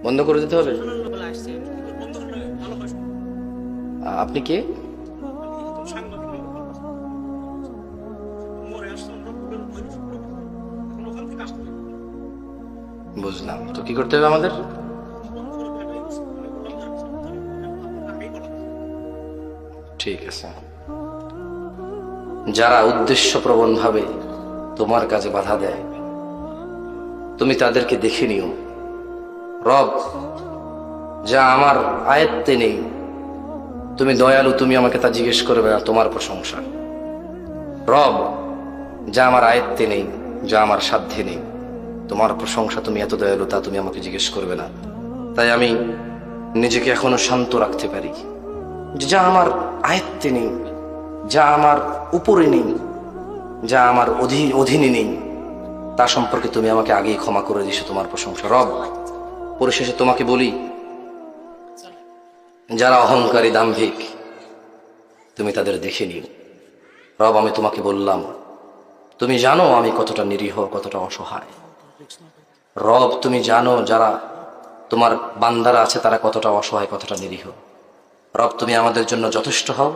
বন্ধ করে দিতে হবে? আপনি কে? বুঝলাম। তো কি করতে হবে আমাদের? ঠিক আছে। যারা উদ্দেশ্যপ্রবণ ভাবে তোমার কাজে বাধা দেয়, তুমি তাদেরকে দেখে নিও। রব, যা আমার আয়ত্তে নেই, তুমি দয়ালু, তুমি আমাকে তা জিজ্ঞেস করবে না, তোমার প্রশংসা। রব, যা আমার আয়ত্তে নেই, যা আমার সাধ্যে নেই, তোমার প্রশংসা, তুমি এত দয়ালু, তা তুমি আমাকে জিজ্ঞেস করবে না। তাই আমি নিজেকে এখনো শান্ত রাখতে পারি যে যা আমার আয়ত্তে নেই, যা আমার উপরে নেই, যা আমার অধীনে নেই, তা সম্পর্কে তুমি আমাকে আগেই ক্ষমা করে দিছো, তোমার প্রশংসা। রব, পরিশেষে তোমাকে বলি, যারা অহংকারী দাম্ভিক, তুমি তাদের দেখে নিও। রব, আমি তোমাকে বললাম, তুমি জানো আমি কতটা নিরীহ, কতটা অসহায়। রব, তুমি জানো যারা তোমার বান্দারা আছে তারা কতটা অসহায়, কতটা নিরীহ। রব, তুমি আমাদের জন্য যথেষ্ট হও।